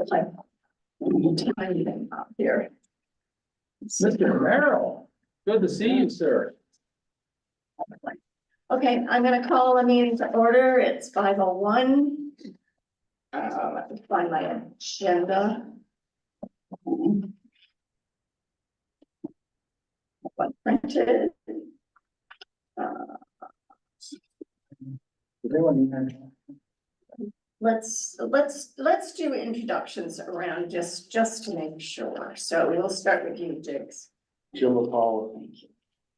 Like tiny thing up here. Mr. Merrill, good to see you, sir. Okay, I'm gonna call a meeting to order. It's 5:01. I have to find my agenda. What printed? Let's do introductions around just to make sure. So we'll start with you, Jigs. Jim McCall,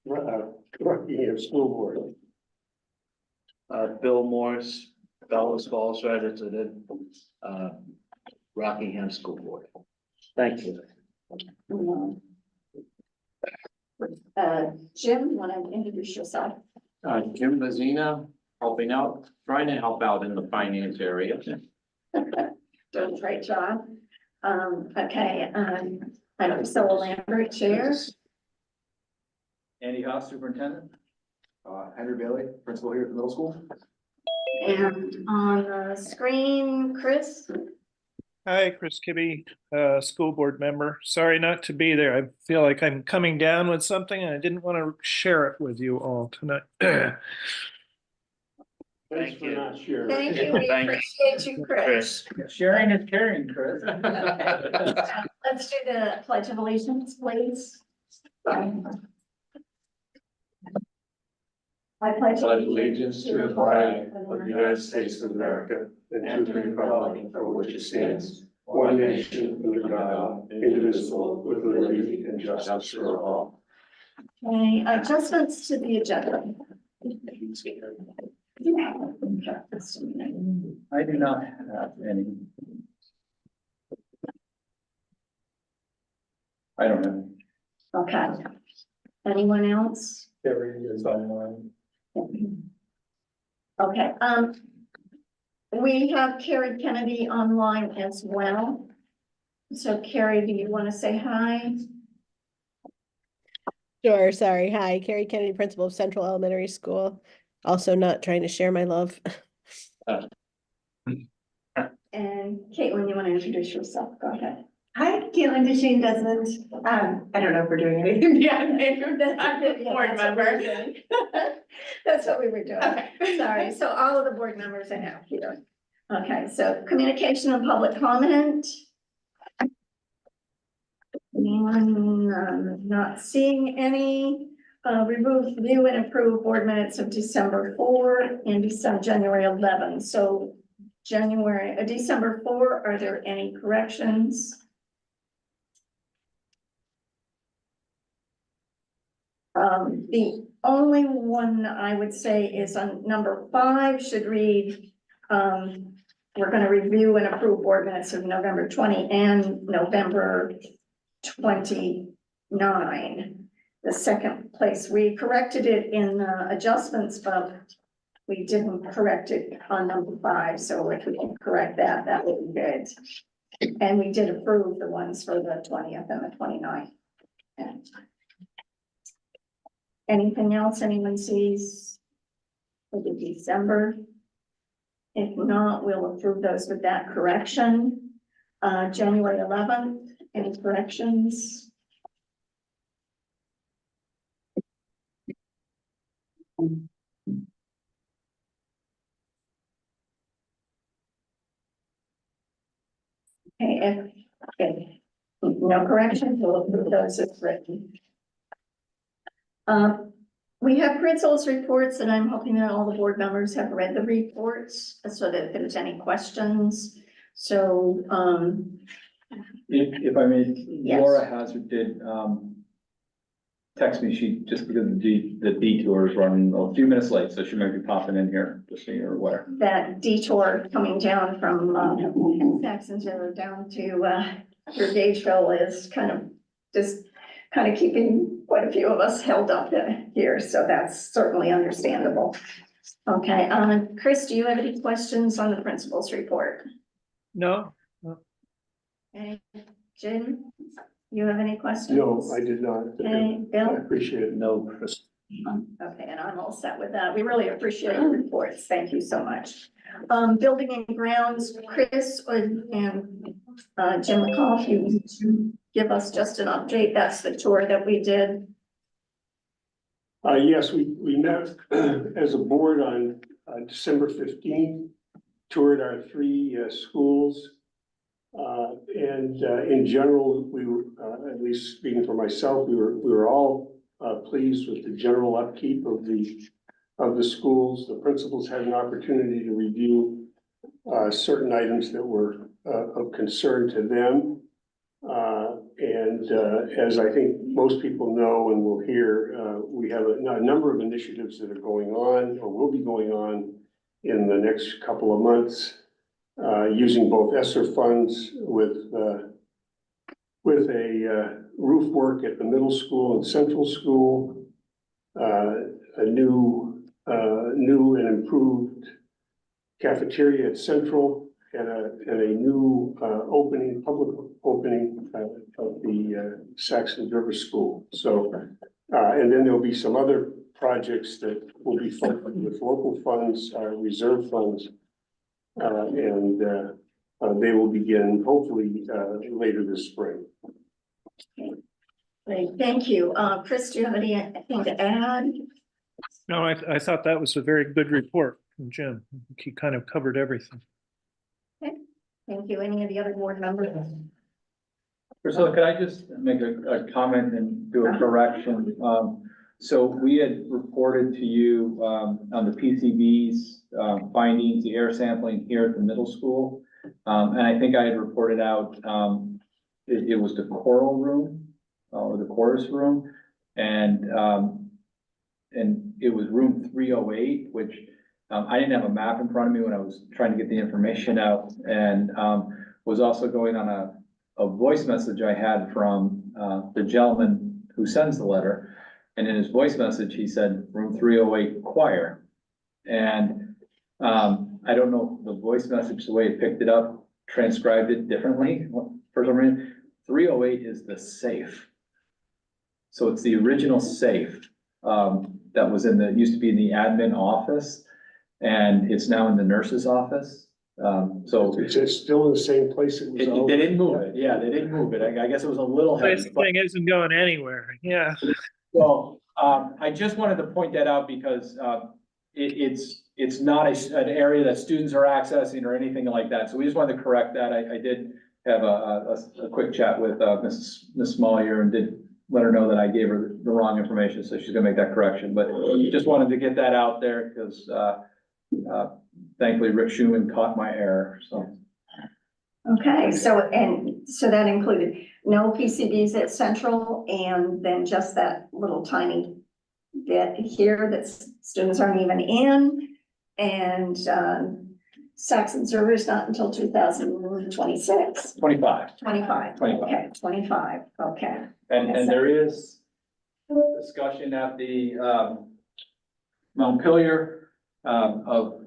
Rockingham School Board. Bill Morris, Bellows Falls resident, Rockingham School Board. Thank you. Jim, you want to introduce yourself? Jim Mazzina, trying to help out in the finance area. Doing a great job. Okay, I'm Priscilla Lambert, Chair. Andy Haas, Superintendent. Henry Bailey, Principal here at the middle school. And on the screen, Chris. Hi, Chris Kibbe, school board member. Sorry not to be there. I feel like I'm coming down with something and I didn't want to share it with you all tonight. Thanks for not sharing. Thank you, we Thank you. appreciate you, Chris. Sharing is caring, Chris. Let's do the pledge of allegiance, please. I pledge Allegiance to the flag of the United States of America and to the republic for which it stands, one nation under God, indivisible, with liberty and justice for all. Okay, adjustments to the agenda. I do not have any. I don't know. Okay. Anyone else? Every is online. Okay, we have Carrie Kennedy online as well. So Carrie, do you want to say hi? Sure, sorry. Hi, Carrie Kennedy, principal of Central Elementary School. Also not trying to share my love. And Caitlin, you want to introduce yourself? Go ahead. Hi, Caitlin DeShane doesn't, I don't know if we're doing anything beyond that. I'm the Yeah, board that's what we were member. doing. That's what we were doing. Okay. Sorry, so all of the board members are now here. Okay, so communication and public comment. Anyone not seeing any? Remove, view and approve board minutes of December 4 and January 11. So December 4, are there any corrections? The only one I would say is on number 5 should read, we're going to review and approve board minutes of November 20 and November 29. The second place, we corrected it in adjustments, but we didn't correct it on number 5. So if we can correct that, that would be good. And we did approve the ones for the 20th and the 29th. And anything else anyone sees for the December? If not, we'll approve those with that correction. January 11th, any corrections? Okay, if no corrections, we'll approve those as written. We have principals reports, and I'm hoping that all the board members have read the reports so that if there's any questions. So, If I may, Yes. Laura Hazard did, texted me, she, just because the detour is running a few minutes late, so she might be popping in here, just so you're aware. That detour coming down from, Saxon's River down to, your Gageville is just kind of keeping quite a few of us held up here, so that's certainly understandable. Okay, Chris, do you have any questions on the principal's report? No, Okay, Jim, you have any questions? No, I did not. Okay, I Bill? appreciate it. No, Chris. Okay, and I'm all set with that. We really appreciate your reports. Thank you so much. Building and grounds, Chris and Jim McCall, if you give us just an update. That's the tour that we did. Yes, we met as a board on December 15th, toured our three schools. And in general, we were, at least speaking for myself, we were all pleased with the general upkeep of the schools. The principals had an opportunity to review certain items that were of concern to them. And as I think most people know and will hear, we have a number of initiatives that are going on or will be going on in the next couple of months, using both ESSER funds with a roof work at the middle school and central school, a new and improved cafeteria at Central, and a new public opening of the Saxon River School. So, and then there'll be some other projects that will be funded with local funds, reserve funds, and they will begin hopefully later this spring. Great, thank you. Chris, do you have anything to add? no, I thought that was a very good report from Jim. He kind of covered everything. Thank you. Any of the other board members? Priscilla, could I just make a comment and do a correction? So we had reported to you on the PCB's findings, the air sampling here at the middle school. And I think I had reported out, it was the choral room or the chorus room. And it was room 308, which I didn't have a map in front of me when I was trying to get the information out, and was also going on a voice message I had from the gentleman who sends the letter. And in his voice message, he said room 308 choir. And I don't know if the voice message, the way it picked it up, transcribed it differently for some reason. 308 is the safe. So it's the original safe that was used to be in the admin office. And it's now in the nurse's office. So It's still in the same place it was. they didn't move it. Yeah, they didn't move it. I guess it was a little This heavy. thing isn't going anywhere. Yeah. Well, I just wanted to point that out because it's not an area that students are accessing or anything like that. So we just wanted to correct that. I did have a quick chat with Miss Smollier and did let her know that I gave her the wrong information, so she's gonna make that correction. But just wanted to get that out there because thankfully Rick Schumann caught my error, so. Okay, so that included no PCBs at Central and then just that little tiny bit here that students aren't even in. And Saxon's River is not until 2026. 25. 25. 25. Okay, 25, okay. And there is discussion at the Montpelier of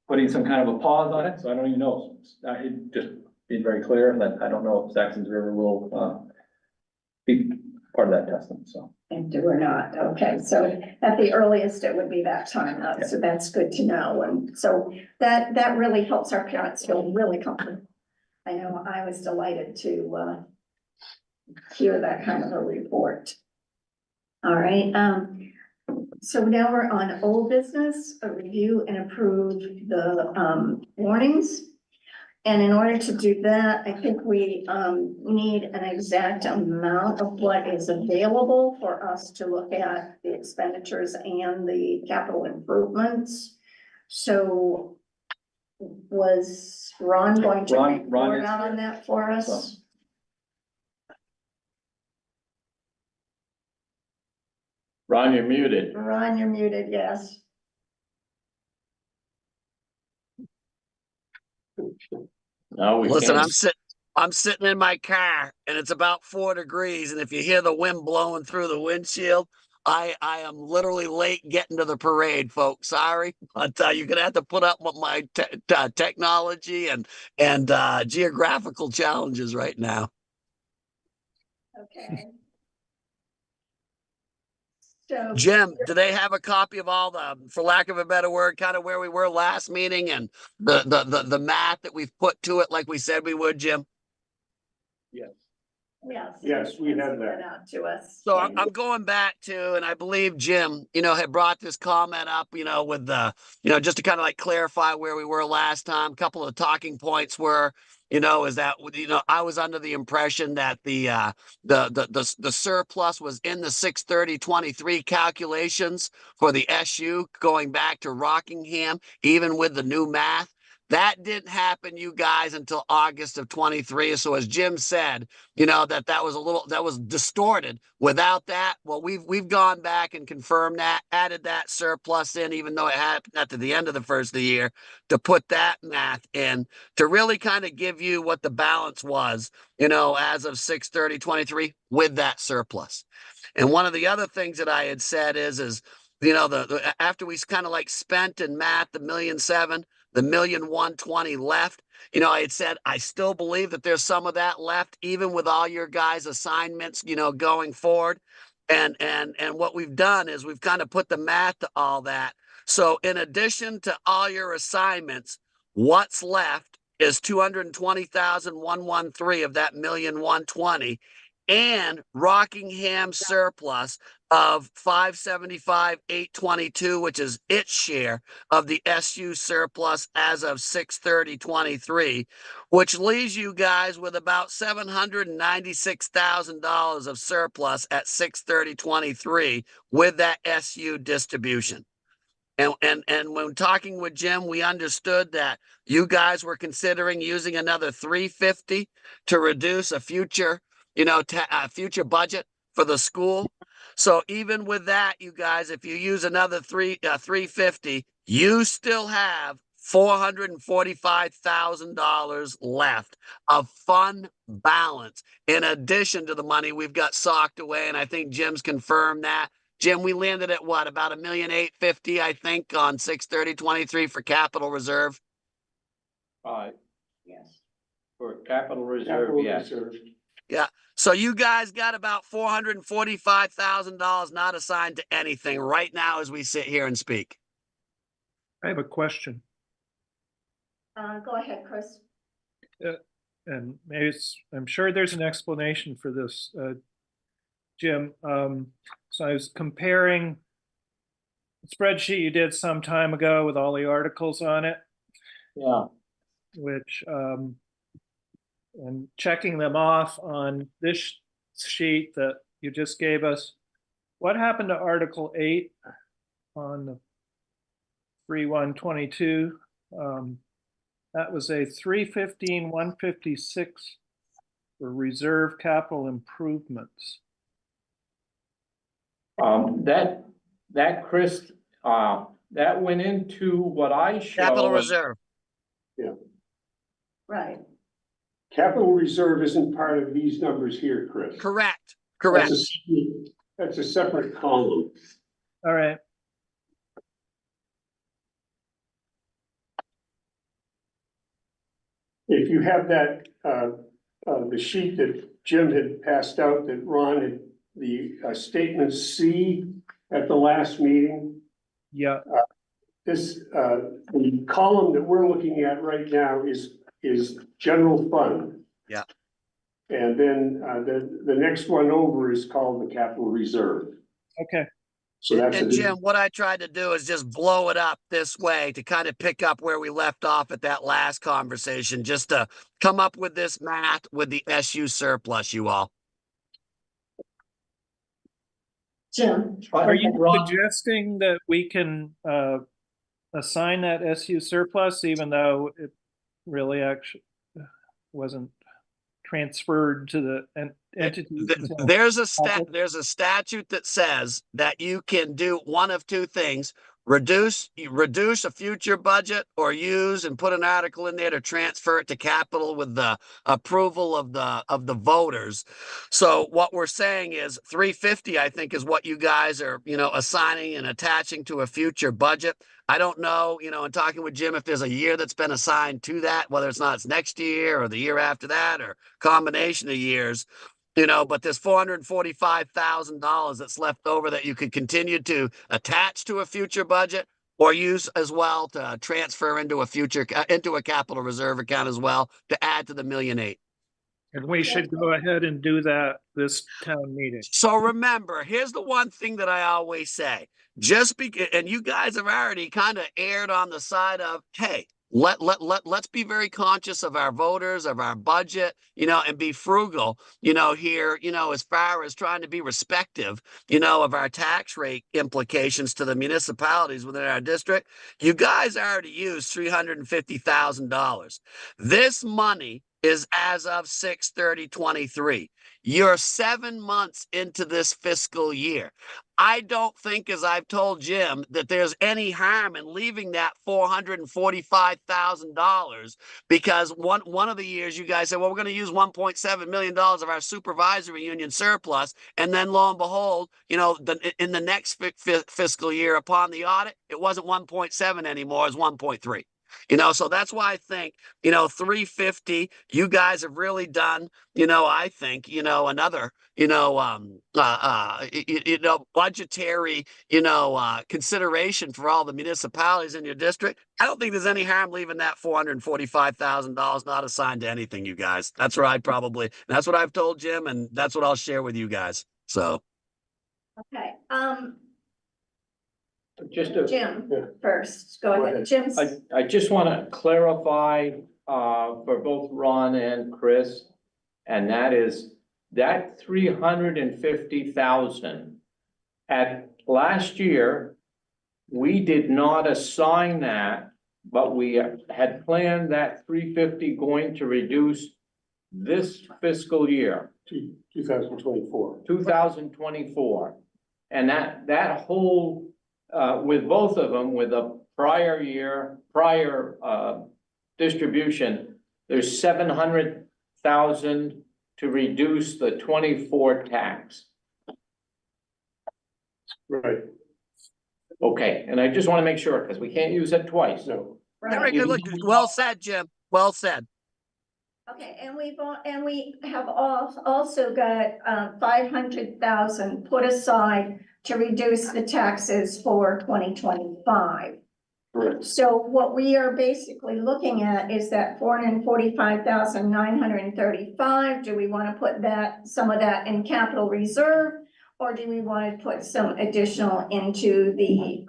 putting some kind of a pause on it, so I don't even know. It just being very clear that I don't know if Saxon's River will be part of that testing, so. And do or not, okay, so at the earliest, it would be that time, so that's good to know, and so that really helps our parents feel really comfortable. I know I was delighted to hear that kind of a report. All right, so now we're on old business, a review and approve the warnings. And in order to do that, I think we need an exact amount of what is available for us to look at the expenditures and the capital improvements. So was Ron going to Ron report is out on that for us? So. Ron, you're muted. Ron, you're muted, yes. No, we Listen, can't. I'm sitting in my car and it's about 4 degrees. And if you hear the wind blowing through the windshield, I am literally late getting to the parade, folks. Sorry, but you're gonna have to put up with my technology and geographical challenges right now. Okay. So, Jim, do they have a copy of all the, for lack of a better word, kind of where we were last meeting and the math that we've put to it like we said we would, Jim? Yes. yes. Yes, we have that. Out to us. So I'm going back to, and I believe Jim, had brought this comment up, with the, just to kind of like clarify where we were last time. A couple of talking points were, is that, I was under the impression that the surplus was in the 6/30/23 calculations for the SU going back to Rockingham, even with the new math. That didn't happen, you guys, until August of 23. So as Jim said, that was distorted. Without that, well, we've gone back and confirmed that, added that surplus in, even though it happened at the end of the first of the year, to put that math in to really kind of give you what the balance was, as of 6/30/23 with that surplus. And one of the other things that I had said is after we kind of like spent and math the 1,000,007, the 1,120,000 left. I had said I still believe that there's some of that left, even with all your guys' assignments, going forward. And what we've done is we've kind of put the math to all that. So in addition to all your assignments, what's left is 220,113 of that 1,120,000 and Rockingham surplus of 575,822, which is its share of the SU surplus as of 6/30/23, which leaves you guys with about $796,000 of surplus at 6/30/23 with that SU distribution. And when talking with Jim, we understood that you guys were considering using another 350 to reduce a future, future budget for the school. So even with that, you guys, if you use another 350, you still have $445,000 left of fund balance in addition to the money we've got socked away. And I think Jim's confirmed that. Jim, we landed at what, about $1,850,000, I think, on 6/30/23 for capital reserve. Yes. For capital reserve, Capital yes. reserve. Yeah. So you guys got about $445,000 not assigned to anything right now as we sit here and speak. I have a question, Go ahead, Chris. and maybe I'm sure there's an explanation for this, Jim. So I was comparing the spreadsheet you did some time ago with all the articles on it, Yeah. which, and checking them off on this sheet that you just gave us. What happened to Article 8 on the 3/1/22? That was a 315,156 for reserve capital improvements. That Chris, that went into what I show. Capital reserve. Right. Capital reserve isn't part of these numbers here, Chris. Correct. Correct. That's a separate column. All right. If you have that, the sheet that Jim had passed out, that Ron had, the statement C at the last meeting, Yeah. the column that we're looking at right now is general fund. Yeah. And then the next one over is called the capital reserve. Okay. So that's And Jim, what I tried to do is just blow it up this way to kind of pick up where we left off at that last conversation, just to come up with this math with the SU surplus, you all. Jim. Are you suggesting that we can assign that SU surplus even though it really actually wasn't transferred to the entities. There's a statute that says that you can do one of two things. Reduce a future budget or use and put an article in there to transfer it to capital with the approval of the voters. So what we're saying is 350, I think, is what you guys are, assigning and attaching to a future budget. I don't know, in talking with Jim, if there's a year that's been assigned to that, whether it's next year or the year after that or combination of years. But there's $445,000 that's left over that you could continue to attach to a future budget or use as well to transfer into a capital reserve account as well to add to the $1.8 million. And we should go ahead and do that this town meeting. So remember, here's the one thing that I always say, and you guys have already kind of erred on the side of, hey, let's be very conscious of our voters, of our budget, and be frugal, here, as far as trying to be respective, of our tax rate implications to the municipalities within our district. You guys already used $350,000. This money is as of 6/30/23. You're 7 months into this fiscal year. I don't think, as I've told Jim, that there's any harm in leaving that $445,000 because one of the years you guys said, well, we're going to use $1.7 million of our supervisory union surplus. And then lo and behold, in the next fiscal year upon the audit, it wasn't 1.7 anymore, it was 1.3. So that's why I think, 350, you guys have really done, I think, another, budgetary, consideration for all the municipalities in your district. I don't think there's any harm leaving that $445,000 not assigned to anything, you guys. That's where that's what I've told Jim, and that's what I'll share with you guys. So. Okay, Jim, first, go ahead, Jim. I just want to clarify, for both Ron and Chris, and that is that 350,000 at last year, we did not assign that, but we had planned that 350 going to reduce this fiscal year. 2024. And that whole, with both of them, with a prior distribution, there's 700,000 to reduce the 24 tax. Right. Okay, and I just want to make sure, because we can't use it twice. No. Right. Well said, Jim. Well said. Okay, and we have also got 500,000 put aside to reduce the taxes for 2025. Correct. So what we are basically looking at is that 445,935. Do we want to put some of that in capital reserve, or do we want to put some additional into the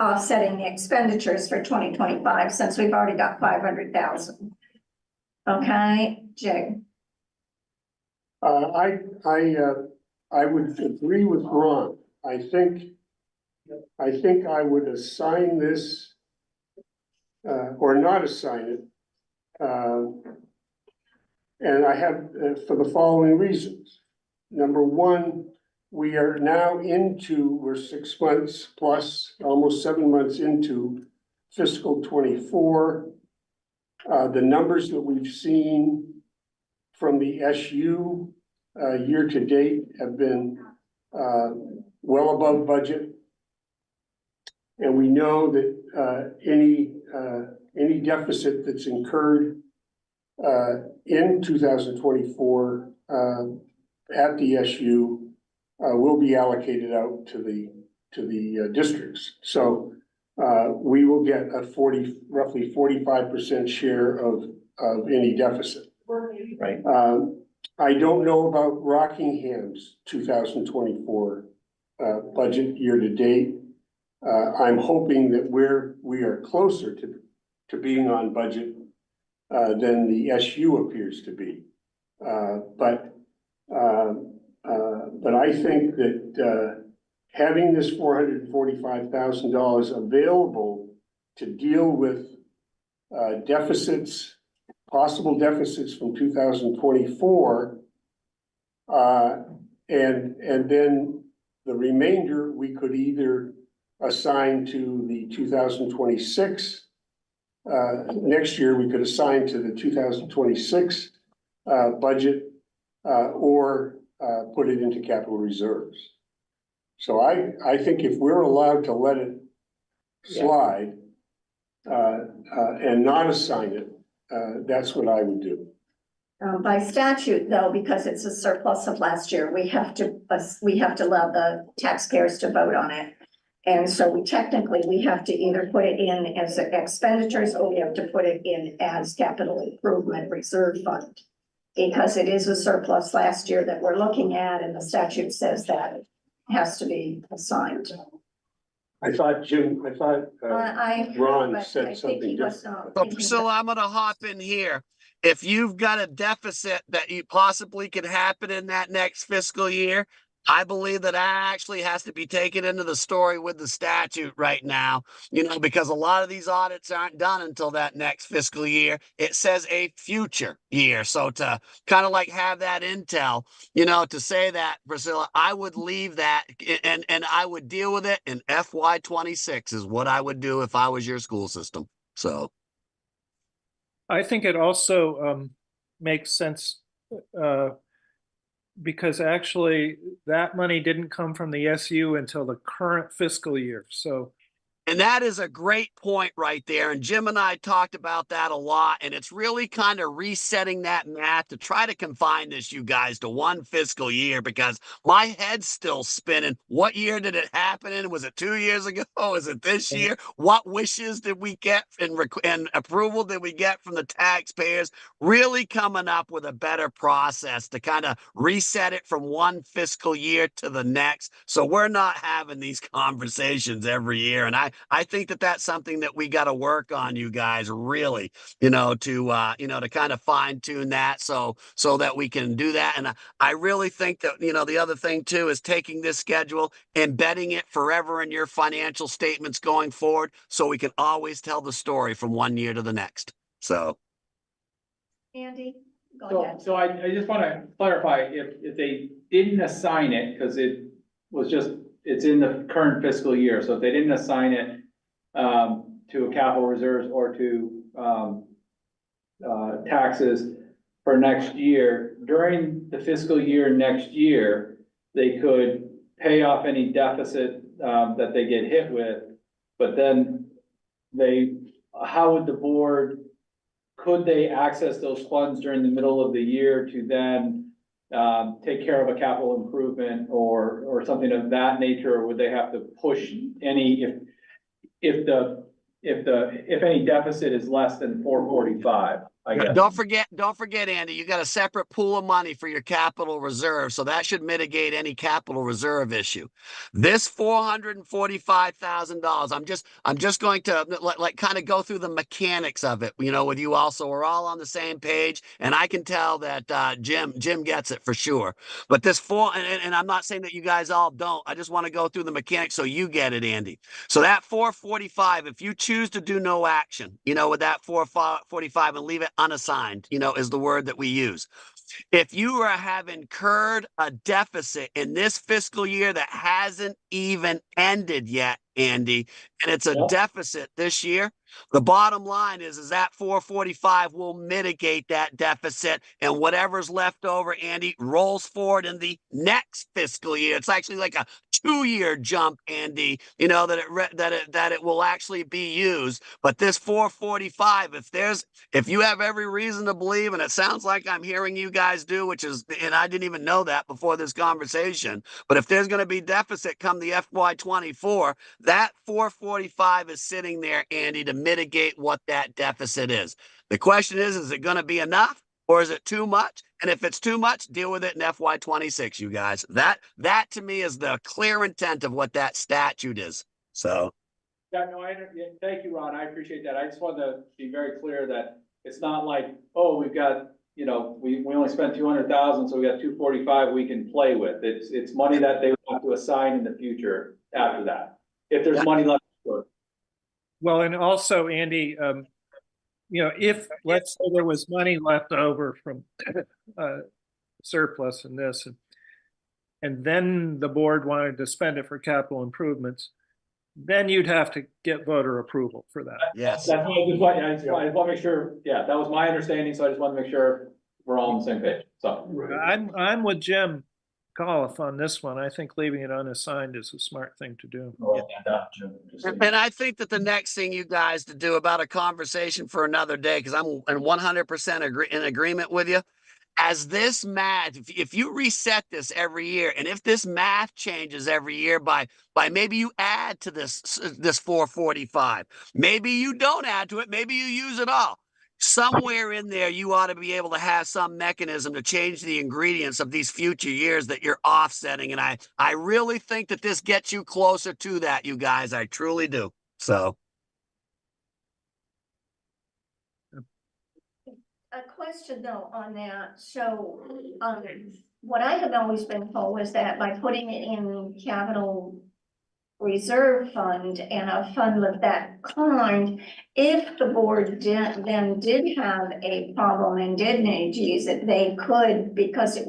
offsetting the expenditures for 2025, since we've already got 500,000? Okay, Jay. I would agree with Ron. I think I would assign this, or not assign it. And I have, for the following reasons. Number one, we're 6 months plus, almost 7 months into fiscal 24. The numbers that we've seen from the SU year to date have been well above budget. And we know that any deficit that's incurred in 2024 at the SU will be allocated out to the districts. So we will get a roughly 45% share of any deficit. Right. I don't know about Rockingham's 2024 budget year to date. I'm hoping that we are closer to being on budget than the SU appears to be. But I think that having this $445,000 available to deal with possible deficits from 2024, And then the remainder, we could either assign to the 2026. Next year, we could assign to the 2026 budget or put it into capital reserves. So I think if we're allowed to let it slide and not assign it, that's what I would do. By statute, though, because it's a surplus of last year, we have to allow the taxpayers to vote on it. And so we have to either put it in as expenditures or we have to put it in as capital improvement reserve fund. Because it is a surplus last year that we're looking at, and the statute says that it has to be assigned. I thought Ron but I said think something he was different. not So thinking Priscilla, I'm gonna hop in here. If you've got a deficit that you possibly could happen in that next fiscal year, I believe that actually has to be taken into the story with the statute right now, because a lot of these audits aren't done until that next fiscal year. It says a future year. So to kind of like have that intel, to say that, Priscilla, I would leave that and I would deal with it in FY26 is what I would do if I was your school system. So. I think it also makes sense because actually that money didn't come from the SU until the current fiscal year. So And that is a great point right there. And Jim and I talked about that a lot. And it's really kind of resetting that math to try to confine this, you guys, to one fiscal year because my head's still spinning. What year did it happen in? Was it 2 years ago? Is it this year? What wishes did we get and approval did we get from the taxpayers? Really coming up with a better process to kind of reset it from one fiscal year to the next. So we're not having these conversations every year. And I think that that's something that we got to work on, you guys, really, to kind of fine tune that so that we can do that. And I really think that, the other thing too is taking this schedule, embedding it forever in your financial statements going forward, so we can always tell the story from one year to the next. So. Andy, go So, ahead. so I just want to clarify, if they didn't assign it, because it's in the current fiscal year, so if they didn't assign it to capital reserves or to taxes for next year, during the fiscal year next year, they could pay off any deficit that they get hit with, but then how would the board, could they access those funds during the middle of the year to then take care of a capital improvement or something of that nature, or would they have to push any if any deficit is less than 445? I guess. Don't forget, Andy, you got a separate pool of money for your capital reserve. So that should mitigate any capital reserve issue. This $445,000, I'm just going to like kind of go through the mechanics of it, with you all. So we're all on the same page. And I can tell that Jim gets it for sure. But this and I'm not saying that you guys all don't. I just want to go through the mechanics so you get it, Andy. So that 445, if you choose to do no action, with that 445 and leave it unassigned, is the word that we use. If you have incurred a deficit in this fiscal year that hasn't even ended yet, Andy, and it's a deficit this year, the bottom line is that 445 will mitigate that deficit, and whatever's left over, Andy, rolls forward in the next fiscal year. It's actually like a 2-year jump, Andy, that it will actually be used. But this 445, if you have every reason to believe, and it sounds like I'm hearing you guys do, and I didn't even know that before this conversation, but if there's going to be deficit come the FY24, that 445 is sitting there, Andy, to mitigate what that deficit is. The question is it going to be enough or is it too much? And if it's too much, deal with it in FY26, you guys. That to me is the clear intent of what that statute is. So. Yeah, no, thank you, Ron. I appreciate that. I just wanted to be very clear that it's not like, oh, we've got, we only spent 200,000, so we got 245 we can play with. It's money that they will have to assign in the future after that, if there's money left. well, and also, Andy, if let's say there was money left over from surplus in this. And then the board wanted to spend it for capital improvements, then you'd have to get voter approval for that. Yes. That's what I just want to make sure, yeah, that was my understanding, so I just want to make sure we're all on the same page, so. I'm with Jim Golliff on this one. I think leaving it unassigned is a smart thing to do. And I think that the next thing you guys to do about a conversation for another day, because I'm in 100% in agreement with you. As this math, if you reset this every year, and if this math changes every year by maybe you add to this 445, maybe you don't add to it, maybe you use it all. Somewhere in there, you ought to be able to have some mechanism to change the ingredients of these future years that you're offsetting. And I really think that this gets you closer to that, you guys. I truly do. So. A question though on that, so, what I have always been told was that by putting it in capital reserve fund and a fund of that kind, if the board did have a problem and did need to use it, they could, because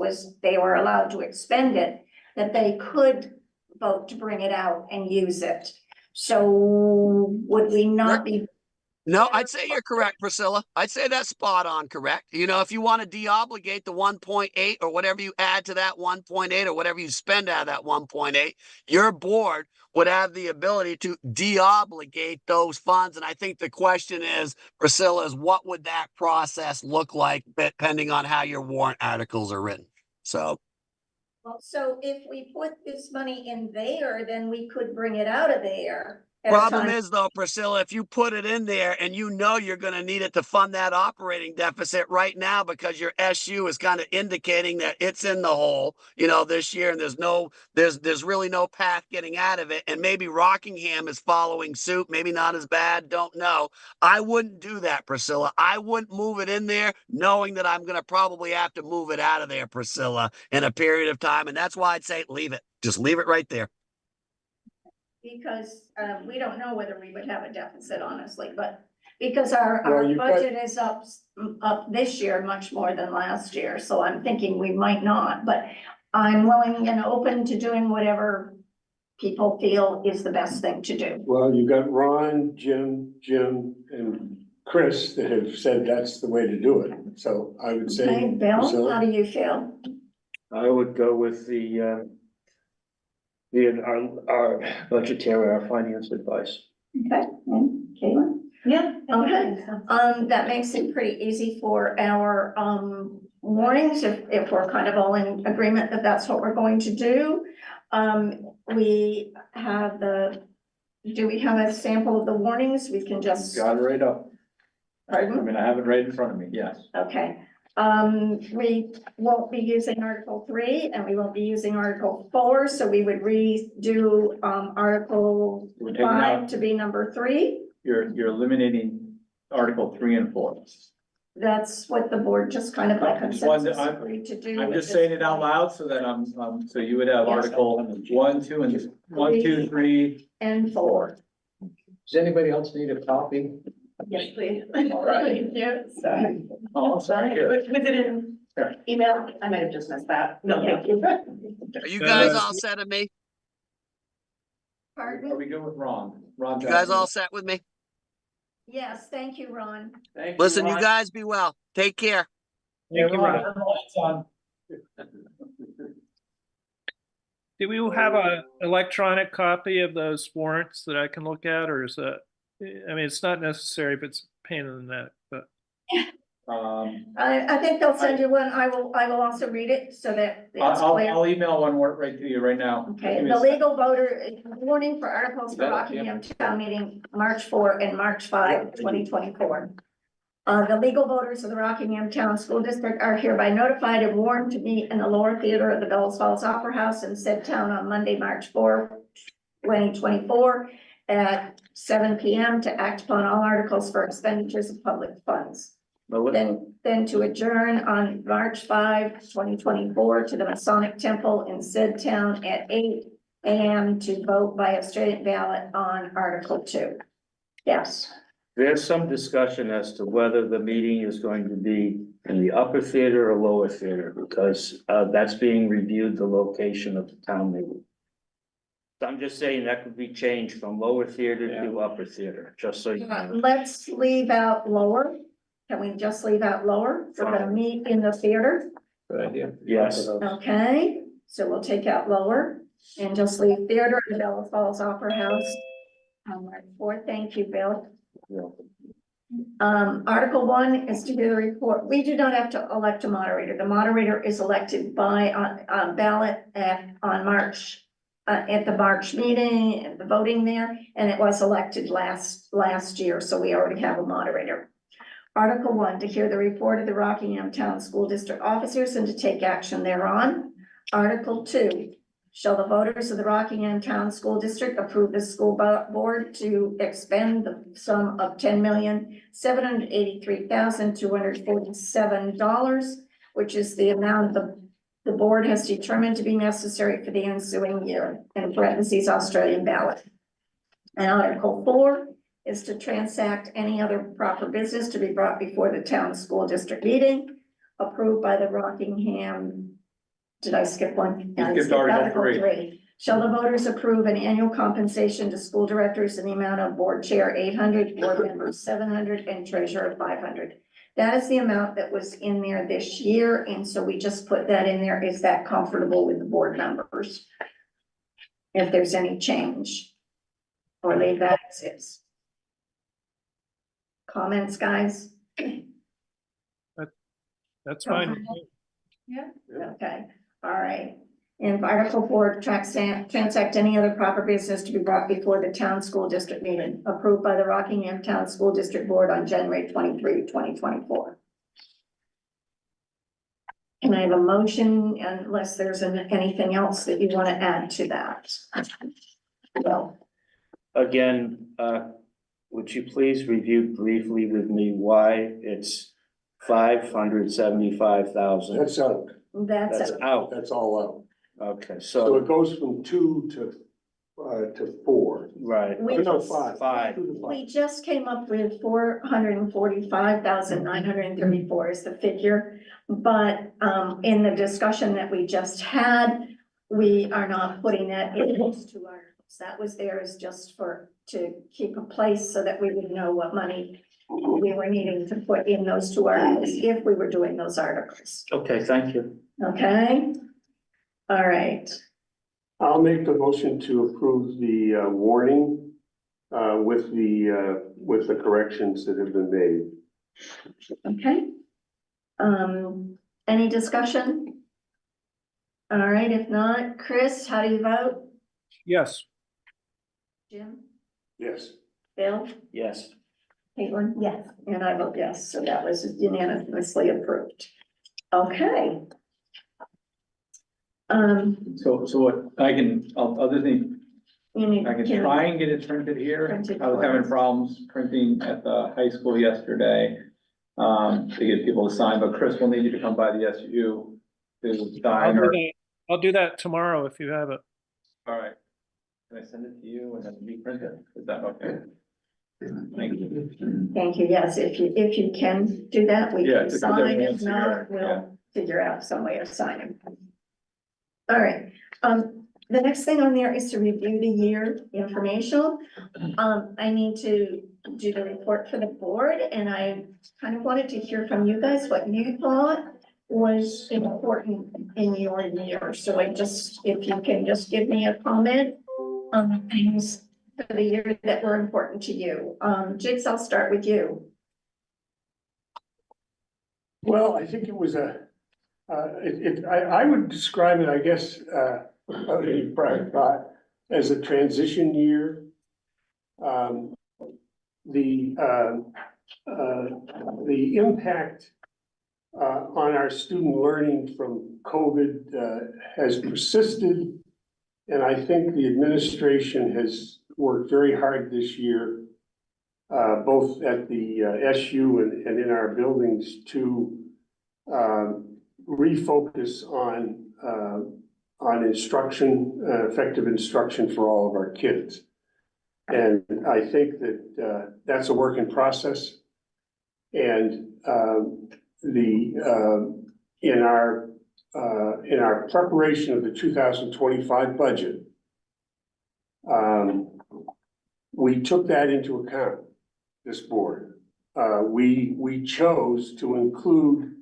they were allowed to expend it, that they could vote to bring it out and use it. So would we not be? No, I'd say you're correct, Priscilla. I'd say that's spot on correct. You know, if you want to deobligate the 1.8 or whatever you add to that 1.8 or whatever you spend out of that 1.8, your board would have the ability to deobligate those funds. And I think the question is, Priscilla, is what would that process look like depending on how your warrant articles are written? So. Well, so if we put this money in there, then we could bring it out of there. Problem is though, Priscilla, if you put it in there and you know you're going to need it to fund that operating deficit right now because your SU is kind of indicating that it's in the hole, you know, this year, and there's really no path getting out of it. And maybe Rockingham is following suit, maybe not as bad, don't know. I wouldn't do that, Priscilla. I wouldn't move it in there knowing that I'm going to probably have to move it out of there, Priscilla, in a period of time. And that's why I'd say leave it. Just leave it right there. Because we don't know whether we would have a deficit, honestly, but because our you've budget is up this year much more than last year, so I'm thinking we might not, but I'm willing and open to doing whatever people feel is the best thing to do. Well, you've got Ron, Jim, and Chris that have said that's the way to do it, so I would say. Okay, Bill, Priscilla? how do you feel? I would go with our budgetary, our finance advice. Okay, and Caitlin? Yeah. Okay, that makes it pretty easy for our, warnings, if we're kind of all in agreement that that's what we're going to do. We have do we have a sample of the warnings? We can just, Got it right up. I pardon? mean, I have it right in front of me, yes. Okay, we won't be using Article 3 and we won't be using Article 4, so we would redo, Article We're taking 5 out, to be number 3. you're eliminating Article 3 and 4. That's what the board just kind of like Just wanted to- consensus agreed to do. I'm at just this saying it out point. loud so that so you would have Yes. Article 1, 2, and 1, 2, 3. And 4. Does anybody else need a copy? Yes, please. All right. Thank you. Sorry. Oh, sorry. Was it in email? I might have just missed that. No, thank you. Are you guys all set with me? Pardon? Are we good with Ron? Ron You guys Johnson? all set with me? Yes, thank you, Ron. Thank Listen, you Ron. guys be well. Take care. Thank you, Ron. Ron. Do we have a electronic copy of those warrants that I can look at, or is that, I mean, it's not necessary, but it's a pain in the neck, but. I think they'll send you one. I will also read it so that it's clear. I'll email one right to you right now. Okay, Give me the a sec. legal voter warning for articles for Yeah, Rockingham Town Meeting, March 4 and March 5, 2024. The legal voters of the Rockingham Town School District are hereby notified and warned to meet in the lower theater of the Bellows Falls Opera House in said town on Monday, March 4, 2024 at 7 p.m. to act upon all articles for expenditures of public funds. Then to adjourn on March 5, 2024 to the Masonic Temple in said town at 8 a.m. to vote by a straight ballot on Article 2. Yes. There's some discussion as to whether the meeting is going to be in the upper theater or lower theater, because that's being reviewed, the location of the town meeting. So I'm just saying that could be changed from lower theater to upper theater, just so you know. Let's leave out lower. Can we just leave out lower? We're gonna meet in the theater. Good idea. Yes. Okay, so we'll take out lower and just leave theater at the Bella Falls Opera House. March 4th, thank you, Bill. Article 1 is to hear the report. We do not have to elect a moderator. The moderator is elected by on ballot on March. At the March meeting, at the voting there, and it was elected last year, so we already have a moderator. Article 1, to hear the report of the Rockingham Town School District officers and to take action thereon. Article 2, shall the voters of the Rockingham Town School District approve the school board to expend the sum of $10,783,247, which is the amount the board has determined to be necessary for the ensuing year, in parentheses, Australian ballot. And Article 4 is to transact any other proper business to be brought before the town school district meeting, approved by the Rockingham. Did I skip one? You I skipped skipped Article 3. Shall the voters approve an annual compensation to school directors in the amount of board chair 800, board members 700, and treasurer 500? That is the amount that was in there this year, and so we just put that in there. Is that comfortable with the board members? If there's any change, or leave that as is. Comments, guys? That's fine. Okay, all right. And Article 4, transact any other proper business to be brought before the town school district meeting, approved by the Rockingham Town School District Board on January 23, 2024. Can I have a motion unless there's anything else that you want to add to that? Well, Again, would you please review briefly with me why it's $575,000? That's out, that's Out. that's all out. Okay, So so, it goes from 2 to 4. right, We Oh, no, just- 5. Five. 2 to 5. We just came up with 445,934 is the figure. But in the discussion that we just had, we are not putting that in those two articles. That was there is just to keep a place so that we would know what money we were needing to put in those two articles if we were doing those articles. okay, thank you. Okay? All right. I'll make the motion to approve the warning with the corrections that have been made. Okay. Any discussion? All right, if not, Chris, how do you vote? Yes, Jim? Yes. Bill? Yes. Caitlin? Yes. And I vote yes, so that was unanimously approved. Okay. So what I can, other thing, You need. I can try and get it printed here. Printed I was for having us. problems printing at the high school yesterday. To get people to sign, but Chris will need you to come by the SU to I'll sign do or, that. I'll do that tomorrow if you have it. all right. Can I send it to you and then reprint it? Is that okay? Thank you. Thank you. Yes, if you can do that, we Yeah, can because sign. everyone If wants to not, hear it, yeah. we'll figure out some way of signing. All right, the next thing on there is to review the year informational. I need to do the report for the board, and I kind of wanted to hear from you guys what you thought was important in your year. So if you can just give me a comment on the things for the year that were important to you. Jigs, I'll start with you. Well, I think it was I would describe it, I guess, probably thought as a transition year. The impact on our student learning from COVID has persisted. And I think the administration has worked very hard this year, both at the SU and in our buildings to refocus on instruction, effective instruction for all of our kids. And I think that, that's a work in process. And, in our preparation of the 2025 budget, we took that into account, this board. We chose to include,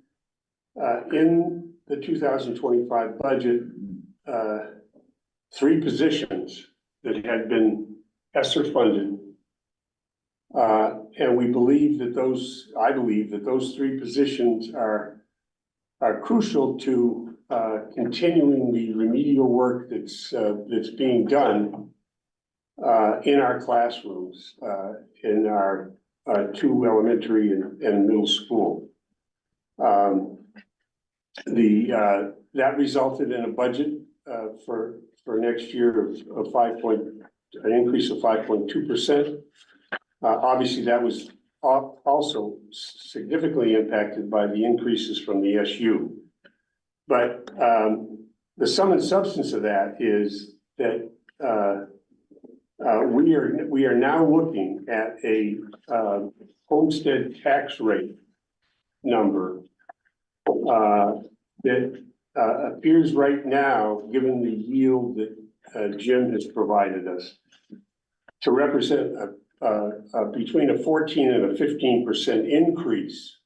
in the 2025 budget, 3 positions that had been ESSER funded. And I believe that those 3 positions are crucial to continuing the remedial work that's being done in our classrooms, in our 2 elementary and middle school. That resulted in a budget for next year of an increase of 5.2%. Obviously, that was also significantly impacted by the increases from the SU. But the sum and substance of that is that we are now looking at a homestead tax rate number that appears right now, given the yield that Jim has provided us, to represent between a 14 and a 15% increase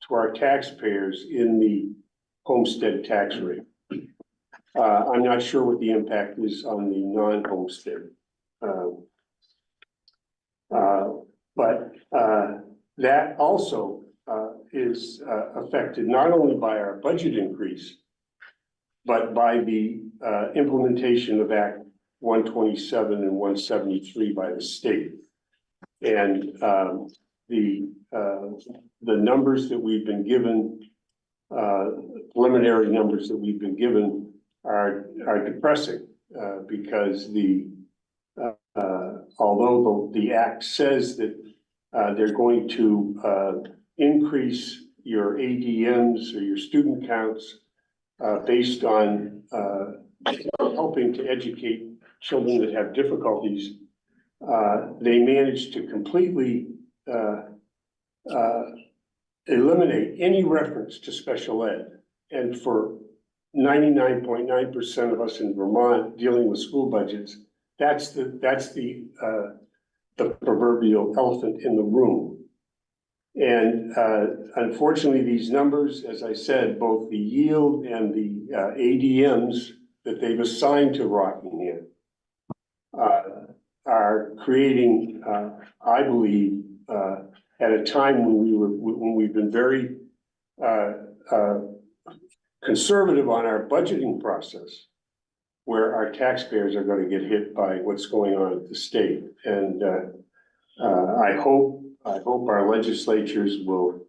to our taxpayers in the homestead tax rate. I'm not sure what the impact is on the non-homestead. But that also is affected not only by our budget increase, but by the implementation of Act 127 and 173 by the state. And the numbers that we've been given, preliminary numbers that we've been given are depressing because although the act says that they're going to increase your ADMs or your student counts based on helping to educate children that have difficulties, they managed to completely eliminate any reference to special ed. And for 99.9% of us in Vermont dealing with school budgets, that's the proverbial elephant in the room. And unfortunately, these numbers, as I said, both the yield and the ADMs that they've assigned to Rockingham are creating, I believe, at a time when we've been very conservative on our budgeting process, where our taxpayers are going to get hit by what's going on at the state. And I hope our legislature will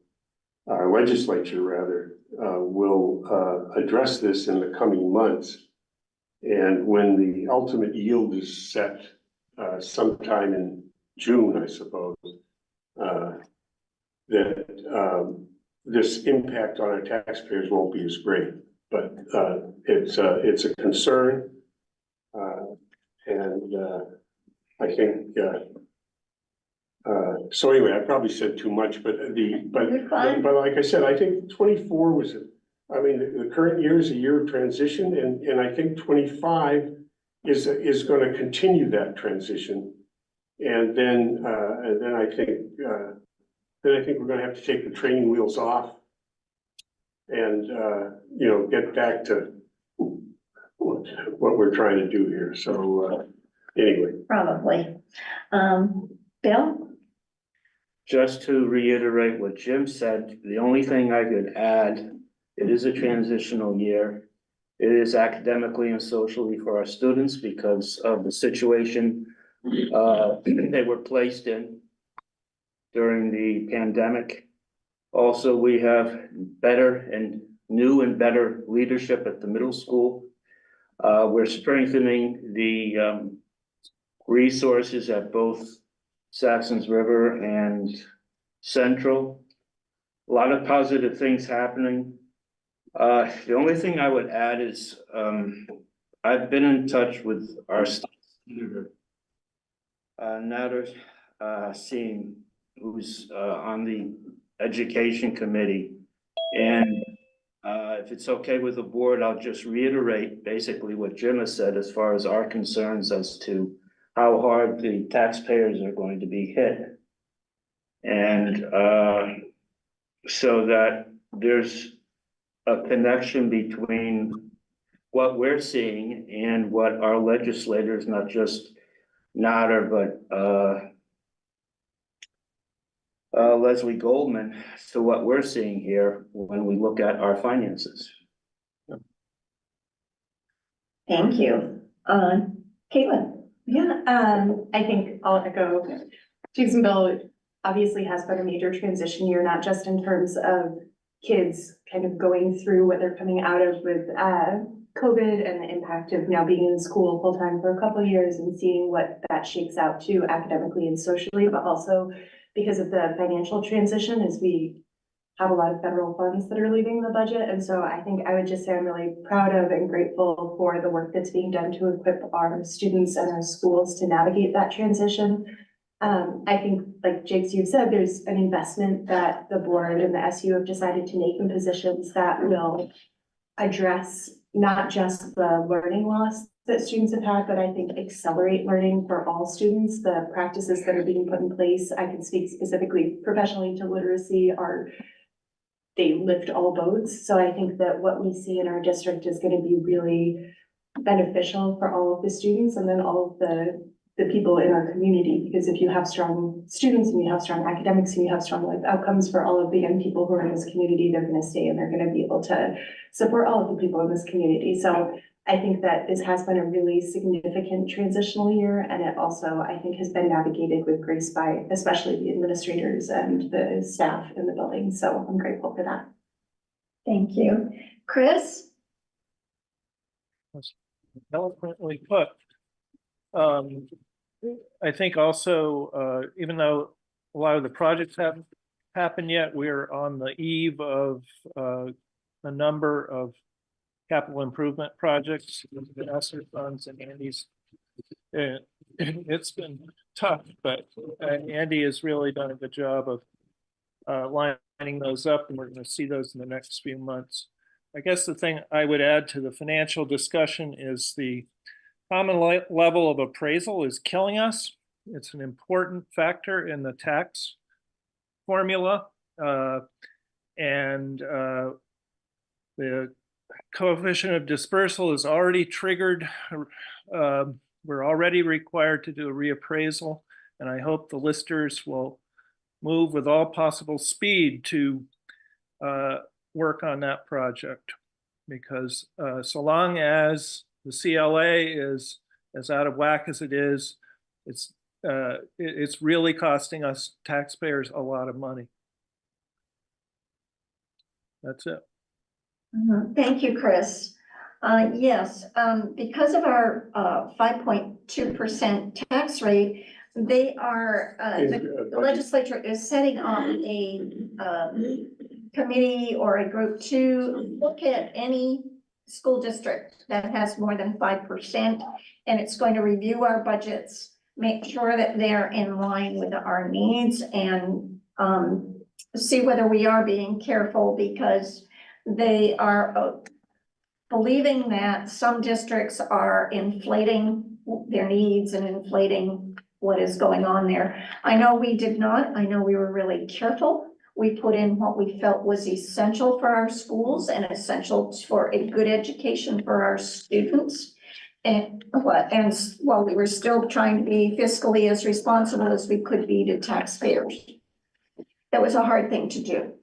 address this in the coming months. And when the ultimate yield is set, sometime in June, I suppose, that this impact on our taxpayers won't be as great. But it's a concern, and I think. So anyway, I probably said too much, but like I said, I think 24 was the current year is a year of transition, and I think 25 is going to continue that transition, and then I think we're going to have to take the training wheels off, and get back to what we're trying to do here. So anyway, Probably. Bill? Just to reiterate what Jim said, the only thing I could add, it is a transitional year. It is academically and socially for our students because of the situation they were placed in during the pandemic. Also, we have new and better leadership at the middle school. We're strengthening the resources at both Saxons River and Central. A lot of positive things happening. The only thing I would add is I've been in touch with our state senator Nader, Singh, who's, on the education committee. And, if it's okay with the board, I'll just reiterate basically what Jim has said as far as our concerns as to how hard the taxpayers are going to be hit. And, so that there's a connection between what we're seeing and what our legislators, not just Nader, but Leslie Goldman, to what we're seeing here when we look at our finances. Thank you. Caitlin? Yeah, I think I'll echo Jacksonville obviously has been a major transition year, not just in terms of kids kind of going through what they're coming out of with COVID and the impact of now being in school full time for a couple of years and seeing what that shakes out to academically and socially, but also because of the financial transition as we have a lot of federal funds that are leaving the budget. And so I think I would just say I'm really proud of and grateful for the work that's being done to equip our students and our schools to navigate that transition. I think, like Jakes, you've said, there's an investment that the board and the SU have decided to make in positions that will address not just the learning loss that students have had, but I think accelerate learning for all students. The practices that are being put in place, I can speak specifically professionally to literacy, they lift all boats. So I think that what we see in our district is going to be really beneficial for all of the students and then all of the people in our community, because if you have strong students and you have strong academics and you have strong life outcomes for all of the young people who are in this community, they're going to stay and they're going to be able to support all of the people in this community. So I think that this has been a really significant transitional year, and it also, I think, has been navigated with grace by especially the administrators and the staff in the building. So I'm grateful for that. Thank you. Chris? Eloquently put. I think also, even though a lot of the projects haven't happened yet, we're on the eve of a number of capital improvement projects, the ESSER funds and Andy's. It's been tough, but Andy has really done a good job of lining those up, and we're going to see those in the next few months. I guess the thing I would add to the financial discussion is the common level of appraisal is killing us. It's an important factor in the tax formula, and the coefficient of dispersal is already triggered. We're already required to do a reappraisal, and I hope the listers will move with all possible speed to work on that project, because so long as the CLA is as out of whack as it is, it's really costing us taxpayers a lot of money. That's it. Thank you, Chris. Yes, because of our 5.2% tax rate, they are the legislature is setting up a committee or a group to look at any school district that has more than 5%, and it's going to review our budgets, make sure that they're in line with our needs, and see whether we are being careful, because they are believing that some districts are inflating their needs and inflating what is going on there. I know we did not. I know we were really careful. We put in what we felt was essential for our schools and essential for a good education for our students. And while we were still trying to be fiscally as responsible as we could be to taxpayers. That was a hard thing to do.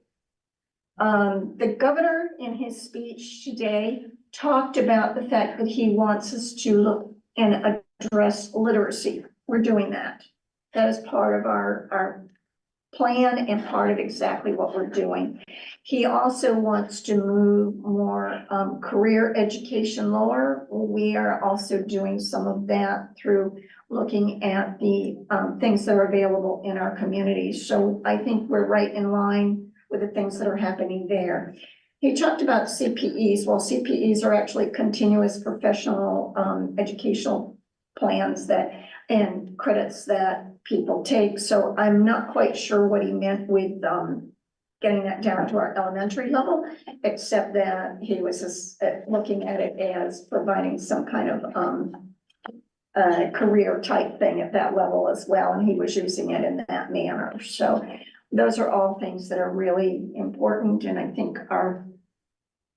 The governor in his speech today talked about the fact that he wants us to look and address literacy. We're doing that. That is part of our plan and part of exactly what we're doing. He also wants to move more career education lower. We are also doing some of that through looking at the things that are available in our communities. So I think we're right in line with the things that are happening there. He talked about CPEs. Well, CPEs are actually continuous professional educational plans that and credits that people take. So I'm not quite sure what he meant with, getting that down to our elementary level, except that he was just looking at it as providing some kind of, career type thing at that level as well, and he was using it in that manner. So those are all things that are really important, and I think our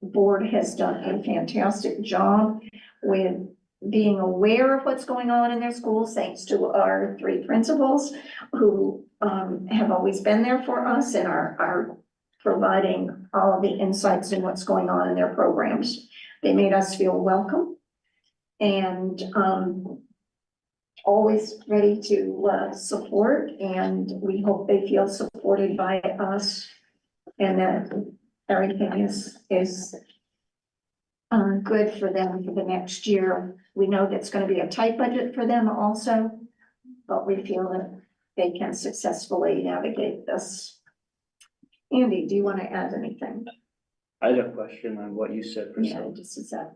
board has done a fantastic job with being aware of what's going on in their schools, thanks to our 3 principals who have always been there for us and are providing all of the insights in what's going on in their programs. They made us feel welcome and always ready to support, and we hope they feel supported by us and that everything is good for them for the next year. We know that's going to be a tight budget for them also, but we feel that they can successfully navigate this. Andy, do you want to add anything? I had a question on what you said, Yeah, Priscilla. just as that.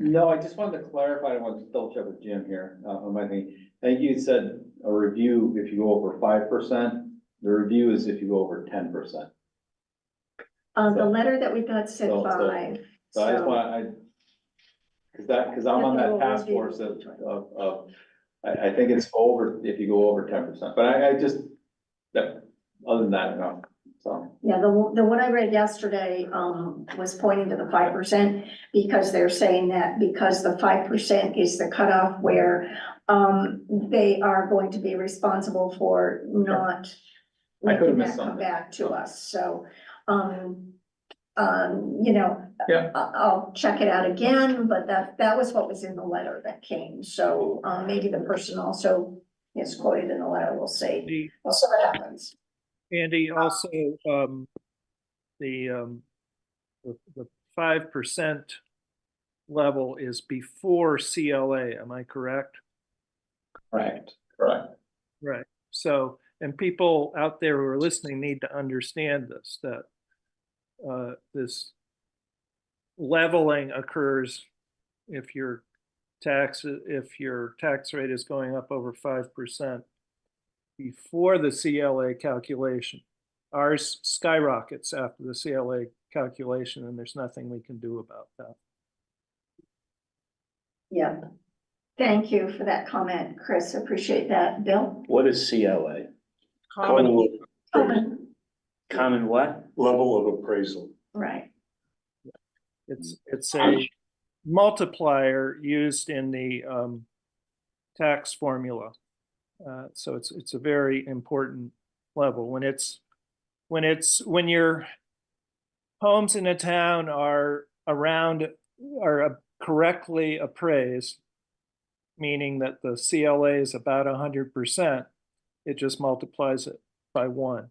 No, I just wanted to clarify, I wanted to double check with Jim here, on my thing. I think you said a review, if you go over 5%, the review is if you go over 10%. The letter that we got said So- 5. So I just so- want, cause I'm on that task force I think it's over, if you go over 10%, but I just, that, other than that, no, so. Yeah, the one I read yesterday, was pointing to the 5% because they're saying that because the 5% is the cutoff where, they are going to be responsible for not I could've making missed that come something. back to us, so, you know, Yeah. I'll check it out again, but that was what was in the letter that came, so, maybe the person also is quoted in the letter, we'll see. We'll see what happens. Andy, also, the 5% level is before CLA, am I correct? Correct. Right. So, and people out there who are listening need to understand this, that this leveling occurs if your tax rate is going up over 5% before the CLA calculation. Ours skyrockets after the CLA calculation, and there's nothing we can do about that. Yeah. Thank you for that comment, Chris. Appreciate that. Bill? What is CLA? Common what? Level of appraisal. Right. It's a multiplier used in the tax formula. So it's a very important level. When your homes in a town are correctly appraised, meaning that the CLA is about 100%, it just multiplies it by 1.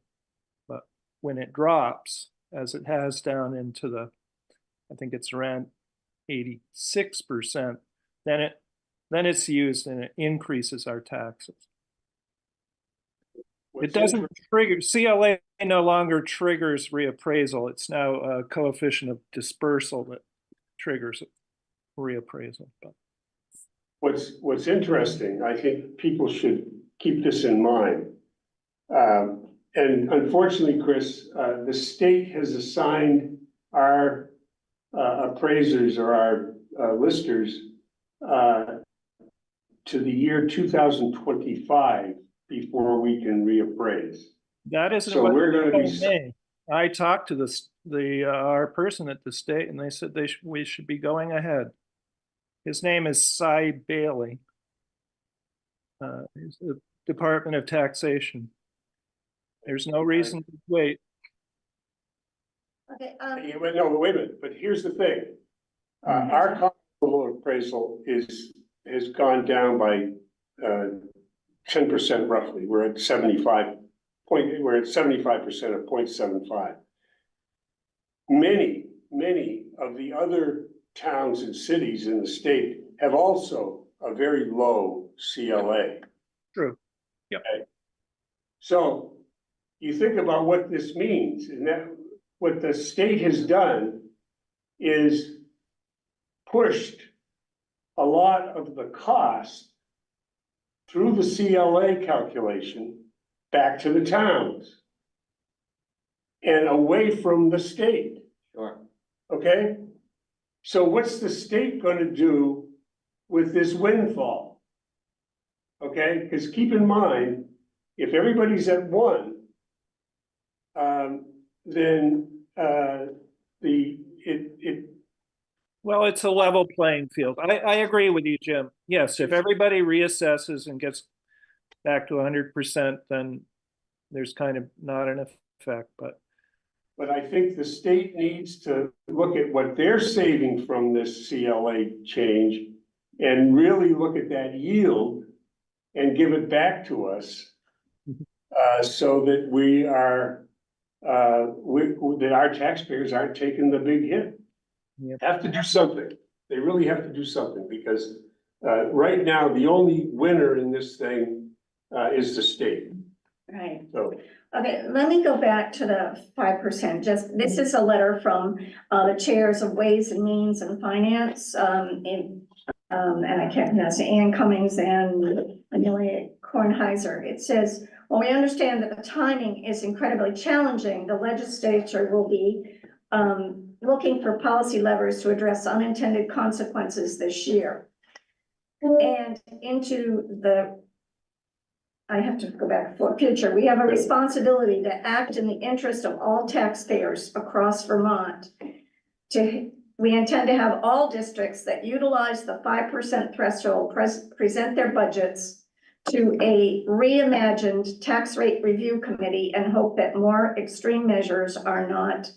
But when it drops, as it has down into I think it's around 86%, then it's used and it increases our taxes. It doesn't trigger, CLA no longer triggers reappraisal. It's now a coefficient of dispersal that triggers reappraisal. But What's interesting, I think people should keep this in mind. And unfortunately, Chris, the state has assigned our appraisers or our listers to the year 2025 before we can reappraise. that isn't So what we're they gonna told be- me. I talked to our person at the state, and they said we should be going ahead. His name is Cy Bailey. He's the Department of Taxation. There's no reason to wait. Okay, Yeah, but no, wait a minute, but here's the thing. Our comparable appraisal has gone down by 10% roughly. We're at 75% of 0.75. Many of the other towns and cities in the state have also a very low CLA. True. Yep. Okay. So you think about what this means, and that what the state has done is pushed a lot of the cost through the CLA calculation back to the towns and away from the state, Sure. okay? So what's the state gonna do with this windfall? Okay, because keep in mind, if everybody's at one, then, Well, it's a level playing field. I agree with you, Jim. Yes, if everybody reassesses and gets back to 100%, then there's kind of not an effect, but I think the state needs to look at what they're saving from this CLA change and really look at that yield and give it back to us. So that we are, that our taxpayers aren't taking the big hit. Yep. Have to do something. They really have to do something because, right now, the only winner in this thing, is the state. Right. So, Okay, let me go back to the 5%. This is a letter from the chairs of Ways and Means and Finance, and I can't pronounce it, Ann Cummings and Amelia Kornheiser. It says, "Well, we understand that the timing is incredibly challenging. The legislature will be looking for policy levers to address unintended consequences this year." And I have to go back for future. We have a responsibility to act in the interest of all taxpayers across Vermont. We intend to have all districts that utilize the 5% threshold present their budgets to a reimagined tax rate review committee and hope that more extreme measures are not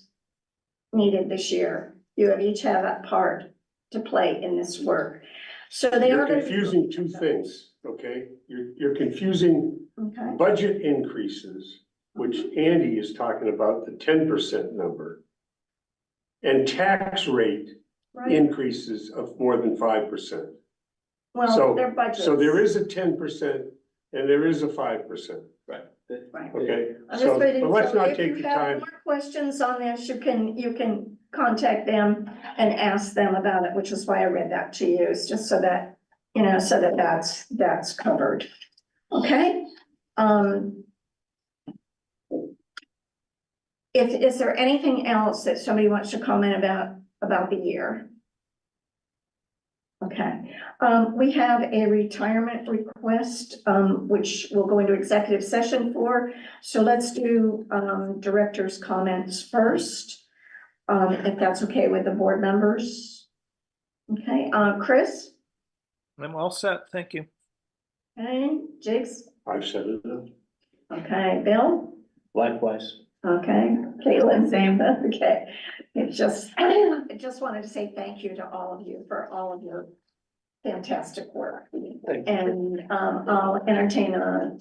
needed this year. You have each have a part to play in this work. So they you're are gonna be- confusing two things, okay? You're confusing Okay. budget increases, which Andy is talking about, the 10% number, and tax rate Right. increases of more than 5%. Well, their budgets. So there is a 10% and there is a 5%, Right. okay? I'm So, just reading, but let's so not if take you the have time. more questions on this, you can contact them and ask them about it, which is why I read that to you, it's just so that, so that that's covered. Okay? Is there anything else that somebody wants to comment about the year? Okay, we have a retirement request, which we'll go into executive session for. So let's do, director's comments first, if that's okay with the board members. Okay, Chris? I'm all set. Thank you. Okay, Jigs? I've said it. Okay, Bill? Likewise. Okay, Caitlin, same, okay. I just wanted to say thank you to all of you for all of your fantastic work. And I'll entertain a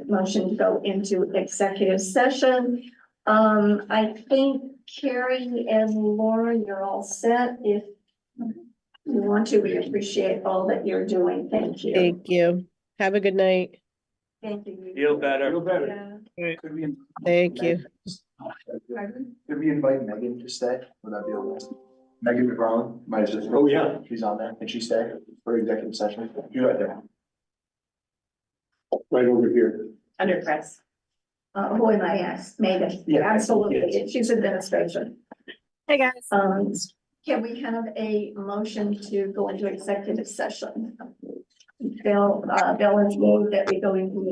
motion to go into executive session. I think Carrie and Laura, you're all set. If you want to, we appreciate all that you're doing. Thank you. Thank you. Have a good night. Thank you. Feel better. Feel better. Yeah. Could we, Thank you. Pardon? could we invite Megan to stay? Would that be okay? Megan McFarland, my assistant. Oh, yeah. She's on there. Can she stay for executive session? You're right there. Right over here. Under Chris. Who am I asked? Megan. Yeah. Absolutely. She's administration. Hey, guys. Can we have a motion to go into executive session? Bill has moved that we go into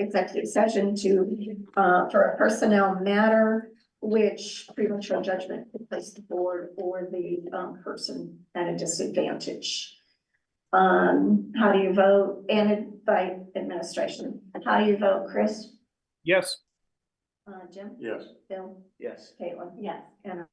executive session for a personnel matter, which premature judgment could place the board or the person at a disadvantage. How do you vote? And by administration, how do you vote, Chris? Yes. Jim? Yes. Bill? Yes. Caitlin? Yes. And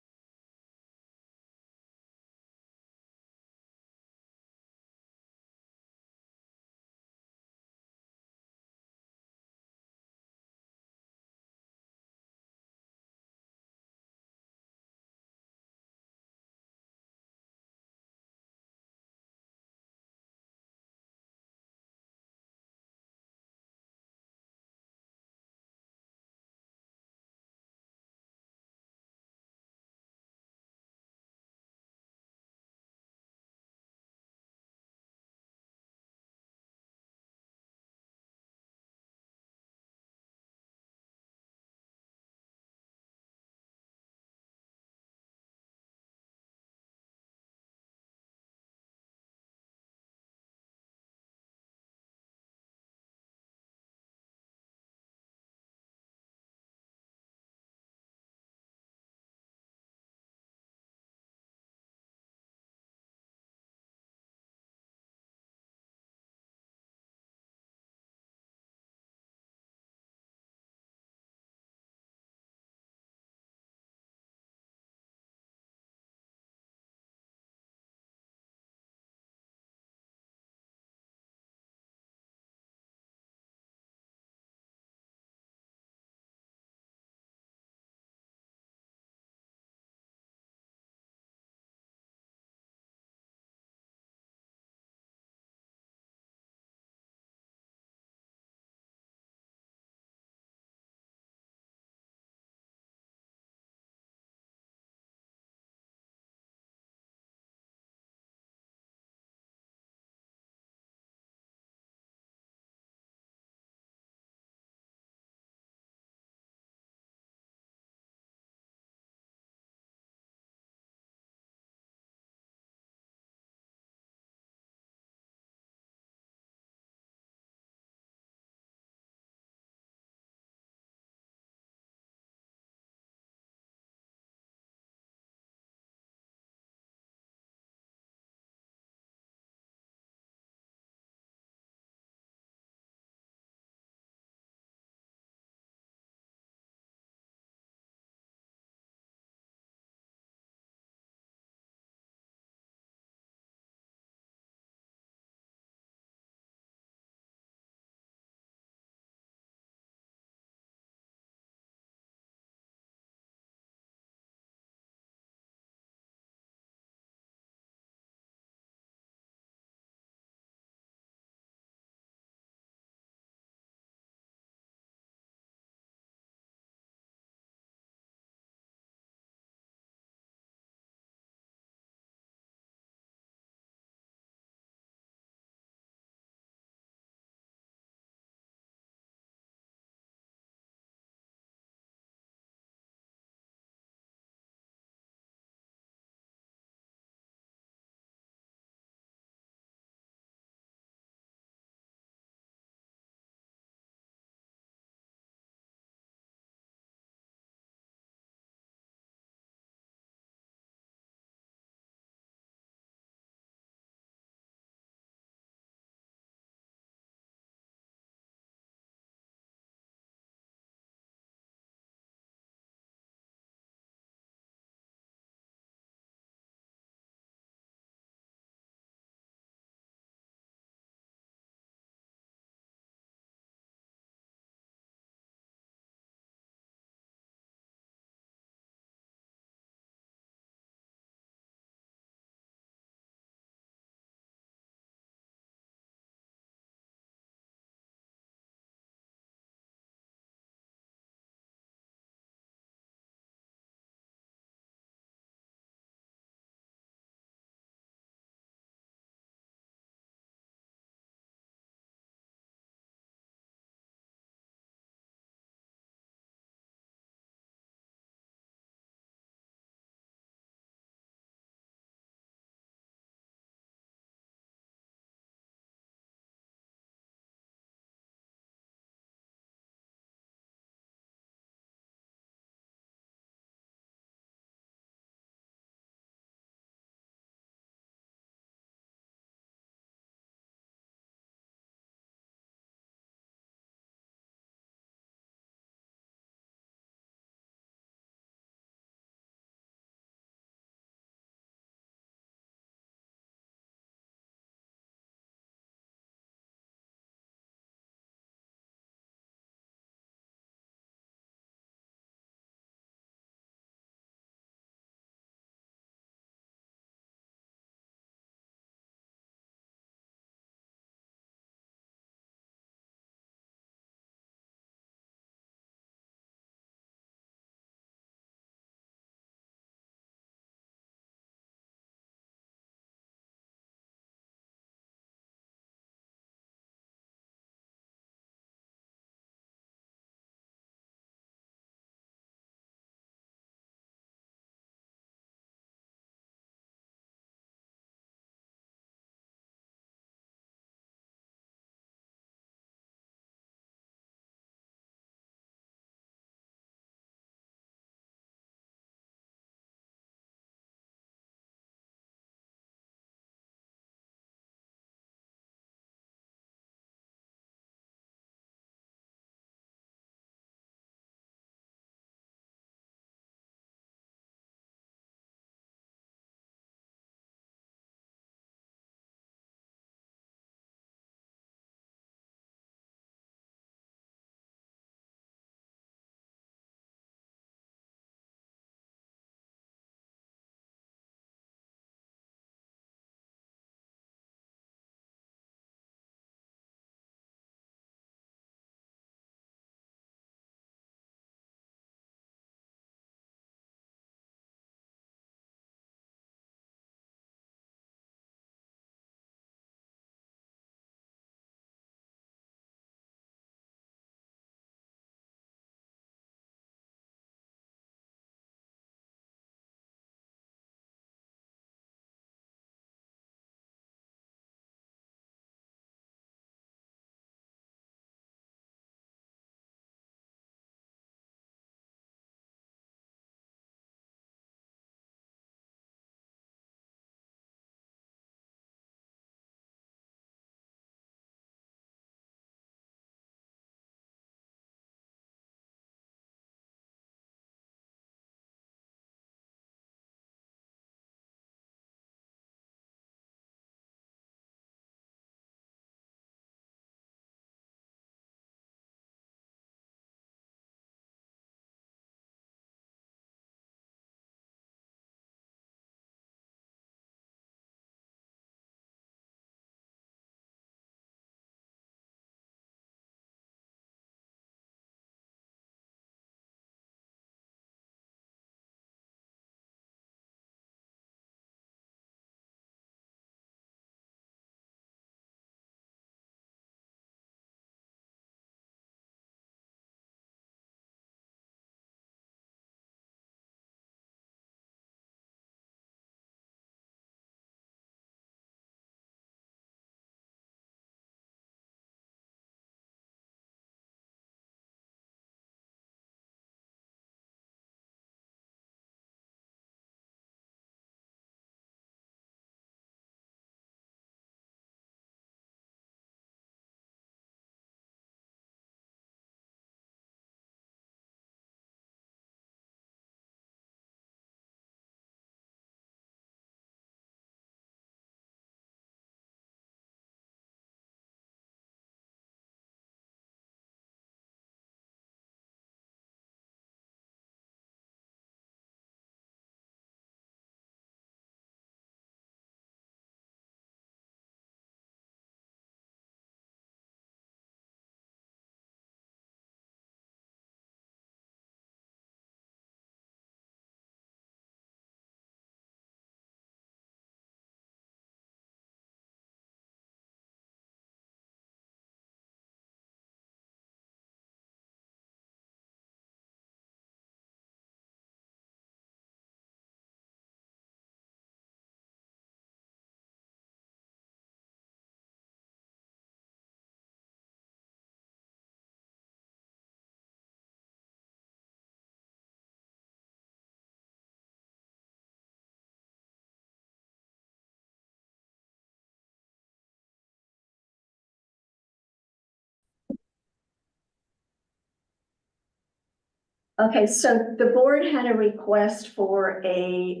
Okay, so the board had a request for a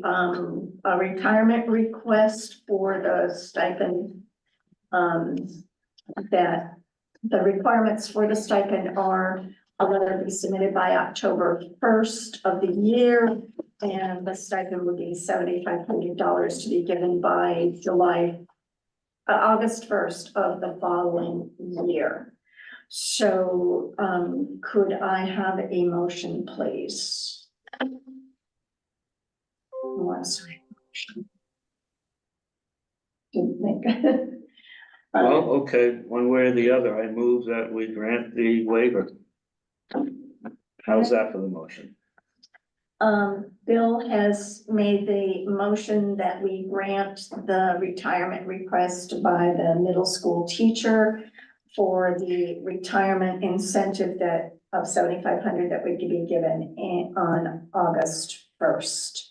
retirement request for the stipend. That the requirements for the stipend are a letter to be submitted by October 1st of the year. And the stipend would be $7,500 to be given by August 1st of the following year. So, could I have a motion, please? One second. Didn't think. Well, okay, one way or the other, I move that we grant the waiver. How's that for the motion? Bill has made the motion that we grant the retirement request by the middle school teacher for the retirement incentive of $7,500 that would be given on August 1st.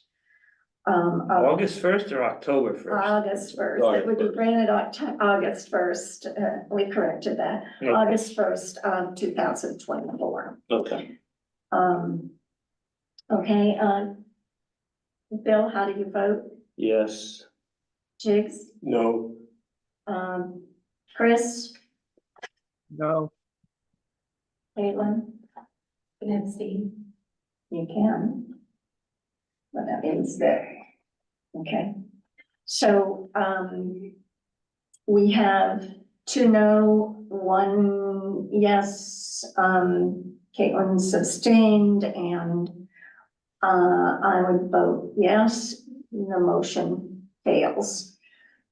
August 1st or October 1st? August 1st, it would be granted August 1st, we corrected that, Okay. August 1st of 2024. Okay. Okay, Bill, how do you vote? Yes. Jigs? No, Chris? No, Caitlin? Can abstain. You can. But that means that, okay. So, we have 2 no, 1 yes, Caitlin's abstained, and I would vote yes, the motion fails.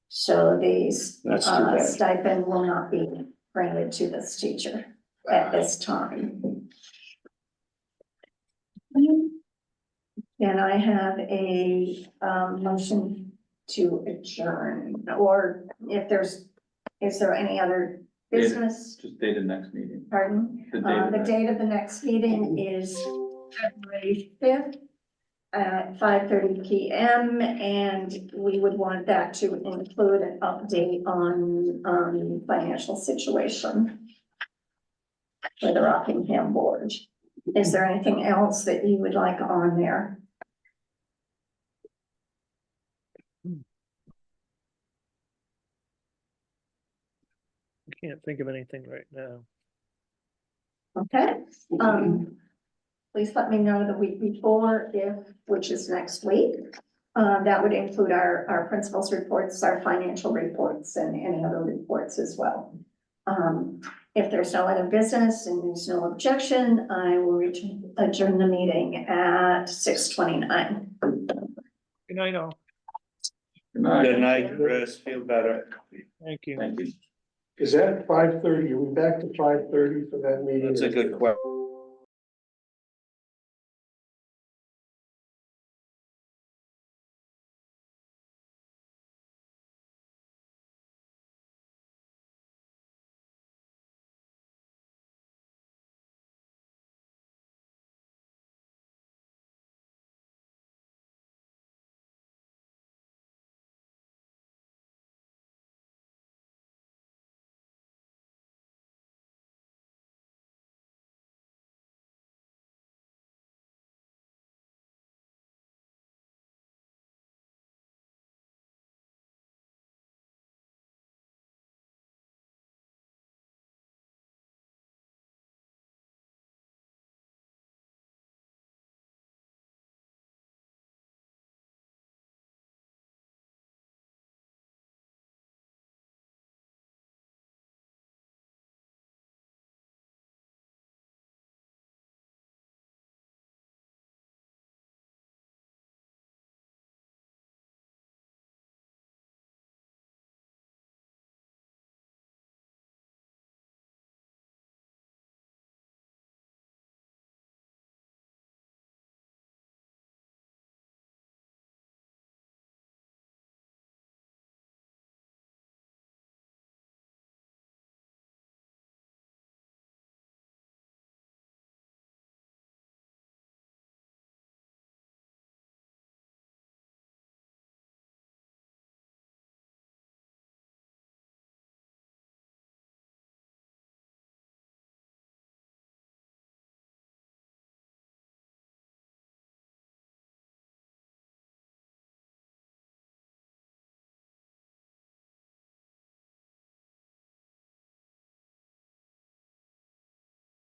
So these That's too bad. stipend will not be granted to this teacher at this time. And I have a motion to adjourn, or is there any other business? Just date of next meeting. Pardon? The date of The next- date of the next meeting is February 5th at 5:30 p.m. And we would want that to include an update on financial situation for the Rockingham board. Is there anything else that you would like on there? I can't think of anything right now. Okay, please let me know the week before, which is next week. That would include our principals reports, our financial reports, and any other reports as well. If there's no other business and there's no objection, I will adjourn the meeting at 6:29. Good night, all. Good night, Chris. Feel better. Thank you. Thank you. is that 5:30? Are we back to 5:30 for that meeting? That's a good question.